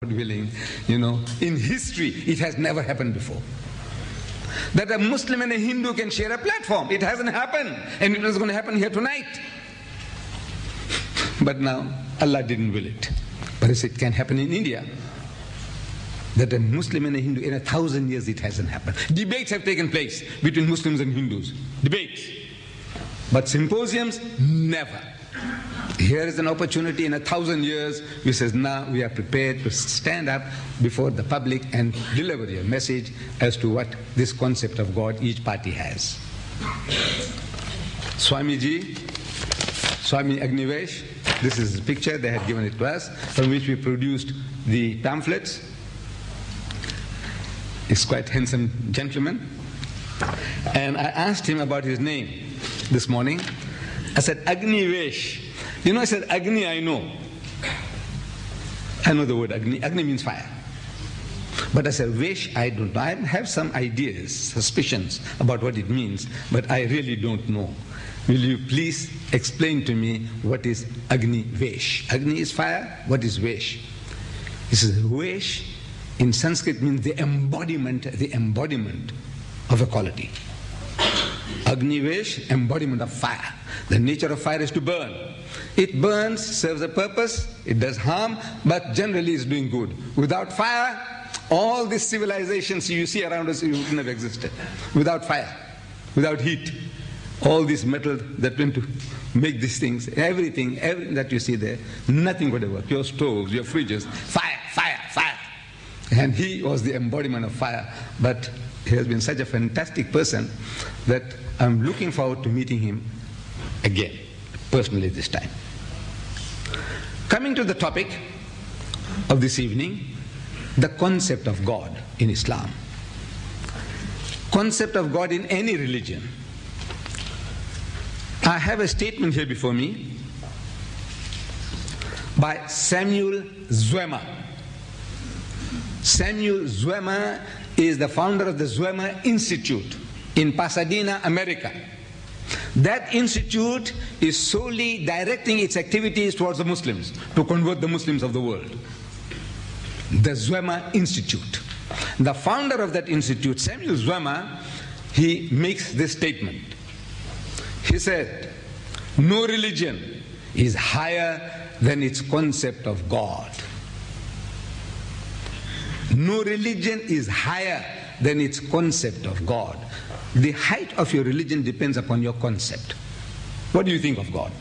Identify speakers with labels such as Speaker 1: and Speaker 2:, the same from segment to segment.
Speaker 1: willing, in history, it has never happened before. That a Muslim and a Hindu can share a platform. It hasn't happened, and it was going to happen here tonight. But now, Allah didn't will it. But it can happen in India. That a Muslim and a Hindu, in 1,000 years it hasn't happened. Debates have taken place between Muslims and Hindus. Debates. But symposiums, never. Here is an opportunity in 1,000 years. We says, now we are prepared to stand up before the public and deliver a message as to what this concept of God each party has. Swamiji, Swami Agnivesh, this is the picture, they had given it to us, from which we produced the pamphlets. He's quite a handsome gentleman. And I asked him about his name this morning. I said, Agnivesh. I said, Agni, I know. I know the word Agni. Agni means fire. But I said, Vesh, I don't know. I have some ideas, suspicions about what it means, but I really don't know. Will you please explain to me what is Agni Vesh? Agni is fire. What is Vesh? He says, Vesh in Sanskrit means the embodiment of a quality. Agni Vesh, embodiment of fire. The nature of fire is to burn. It burns, serves a purpose, it does harm, but generally is doing good. Without fire, all these civilizations you see around us wouldn't have existed. Without fire, without heat, all these metal that went to make these things, everything that you see there, nothing would have worked. Your stoves, your fridges, fire, fire, fire. And he was the embodiment of fire. But he has been such a fantastic person that I'm looking forward to meeting him again, personally this time. Coming to the topic of this evening, the concept of God in Islam. Concept of God in any religion. I have a statement here before me by Samuel Zwemer. Samuel Zwemer is the founder of the Zwemer Institute in Pasadena, America. That institute is solely directing its activities towards the Muslims, to convert the Muslims of the world. The Zwemer Institute. The founder of that institute, Samuel Zwemer, he makes this statement. He said, no religion is higher than its concept of God. No religion is higher than its concept of God. The height of your religion depends upon your concept. What do you think of God?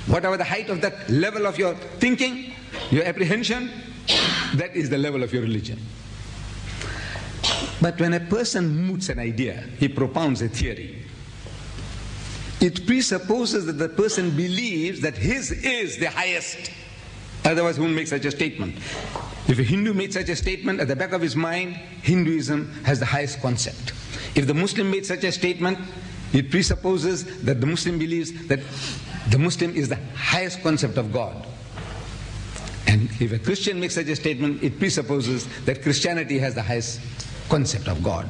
Speaker 1: Whatever the height of that level of your thinking, your apprehension, that is the level of your religion. But when a person moots an idea, he propounds a theory, it presupposes that the person believes that his is the highest. Otherwise, who will make such a statement? If a Hindu made such a statement, at the back of his mind, Hinduism has the highest concept. If the Muslim made such a statement, it presupposes that the Muslim believes that the Muslim is the highest concept of God. And if a Christian makes such a statement, it presupposes that Christianity has the highest concept of God.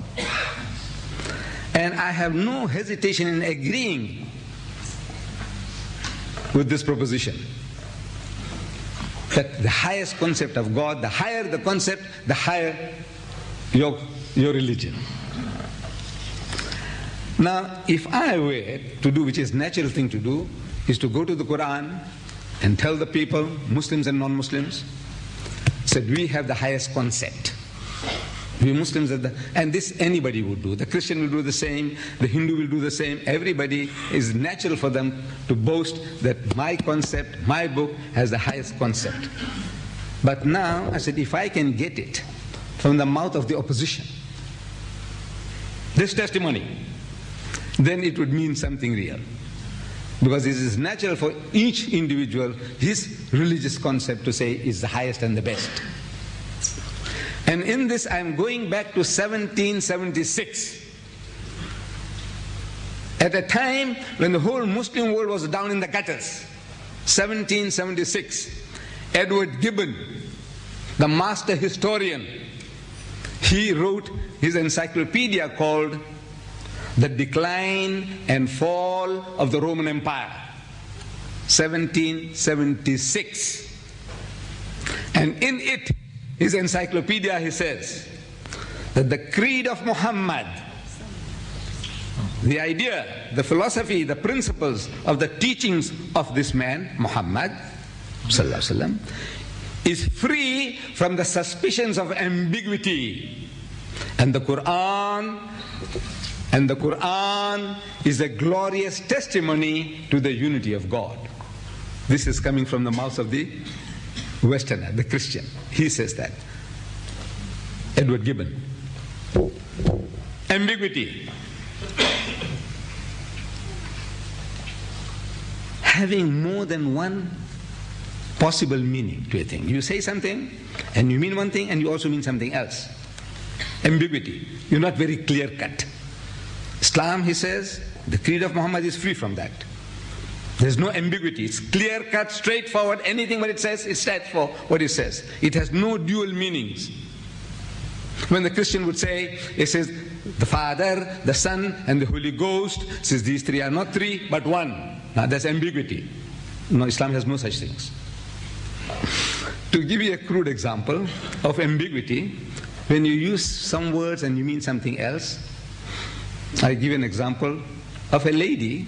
Speaker 1: And I have no hesitation in agreeing with this proposition. That the highest concept of God, the higher the concept, the higher your religion. Now, if I were to do, which is natural thing to do, is to go to the Quran and tell the people, Muslims and non-Muslims, said we have the highest concept. We Muslims are and this anybody would do. The Christian will do the same, the Hindu will do the same. Everybody is natural for them to boast that my concept, my book has the highest concept. But now, I said, if I can get it from the mouth of the opposition, this testimony, then it would mean something real. Because it is natural for each individual, his religious concept to say is the highest and the best. And in this, I am going back to 1776. At a time when the whole Muslim world was down in the gutters. 1776. Edward Gibbon, the master historian, he wrote his encyclopedia called The Decline and Fall of the Roman Empire. 1776. And in it, his encyclopedia, he says that the creed of Muhammad, the idea, the philosophy, the principles of the teachings of this man, Muhammad, sallallahu alaihi wasallam, is free from the suspicions of ambiguity. And the Quran is a glorious testimony to the unity of God. This is coming from the mouth of the Westerner, the Christian. He says that. Edward Gibbon. Ambiguity. Having more than one possible meaning to a thing. You say something and you mean one thing and you also mean something else. Ambiguity. You're not very clear cut. Islam, he says, the creed of Muhammad is free from that. There's no ambiguity. It's clear cut, straightforward. Anything what it says, it stands for what it says. It has no dual meanings. When the Christian would say, it says, the Father, the Son, and the Holy Ghost, says these three are not three, but one. Now that's ambiguity. No, Islam has no such things. To give you a crude example of ambiguity, when you use some words and you mean something else, I give an example of a lady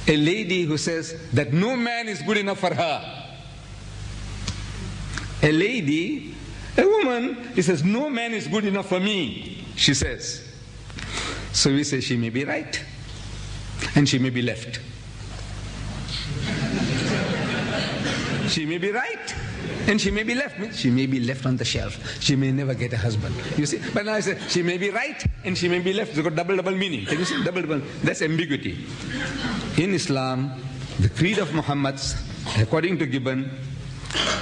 Speaker 1: who says that no man is good enough for her. A woman, who says no man is good enough for me, she says. So we say she may be right and she may be left. She may be right and she may be left. She may be left on the shelf. She may never get a husband. You see? But now I say she may be right and she may be left. It's got double meaning. Can you see? Double. That's ambiguity. In Islam, the creed of Muhammad, according to Gibbon,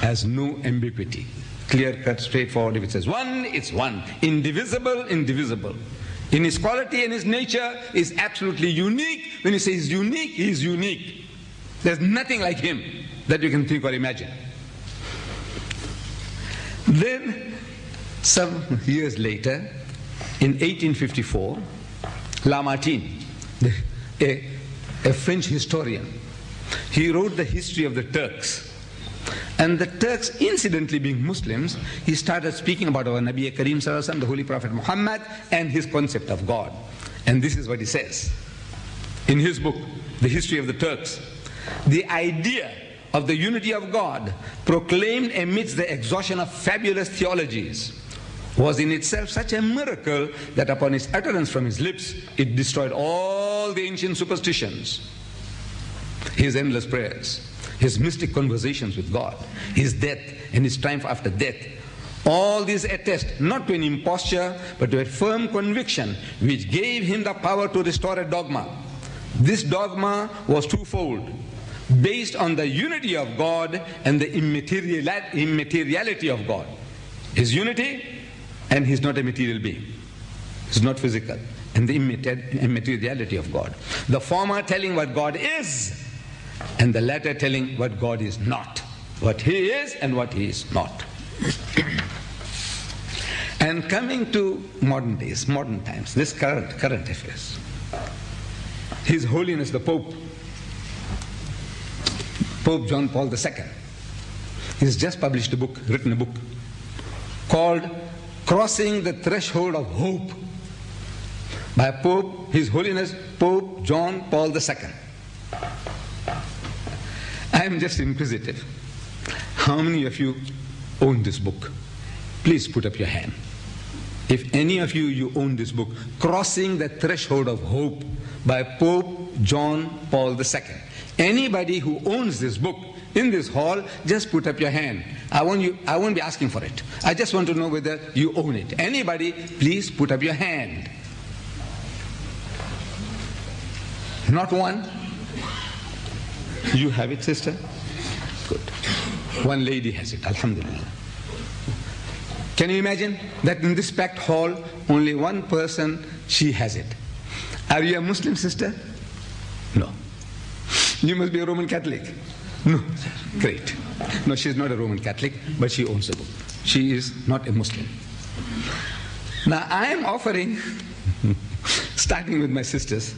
Speaker 1: has no ambiguity. Clear cut, straightforward. If it says one, it's one. Indivisible, indivisible. In his quality and his nature is absolutely unique. When he says unique, he is unique. There's nothing like him that you can think or imagine. Then, some years later, in 1854, Lamartine, a French historian, he wrote the history of the Turks. And the Turks, incidentally being Muslims, he started speaking about our Nabi Kareem Sallallahu Alaihi Wasallam, the Holy Prophet Muhammad, and his concept of God. And this is what he says in his book, The History of the Turks. The idea of the unity of God, proclaimed amidst the exhaustion of fabulous theologies, was in itself such a miracle that upon its utterance from his lips, it destroyed all the ancient superstitions. His endless prayers, his mystic conversations with God, his death and his triumph after death, all these attest not to an imposture but to a firm conviction which gave him the power to restore a dogma. This dogma was twofold, based on the unity of God and the immateriality of God. His unity, and he's not a material being. He's not physical. And the immateriality of God. The former telling what God is, and the latter telling what God is not. What he is and what he is not. And coming to modern days, modern times, this current affairs. His Holiness the Pope John Paul II, he's just published a book, written a book, called Crossing the Threshold of Hope, by His Holiness Pope John Paul II. I am just inquisitive. How many of you own this book? Please put up your hand. If any of you own this book, Crossing the Threshold of Hope, by Pope John Paul II. Anybody who owns this book in this hall, just put up your hand. I won't be asking for it. I just want to know whether you own it. Anybody, please put up your hand. Not one? You have it, sister? Good. One lady has it, alhamdulillah. Can you imagine that in this packed hall, only one person, she has it? Are you a Muslim, sister? No. You must be a Roman Catholic. No. Great. No, she's not a Roman Catholic, but she owns the book. She is not a Muslim. Now, I am offering, starting with my sisters,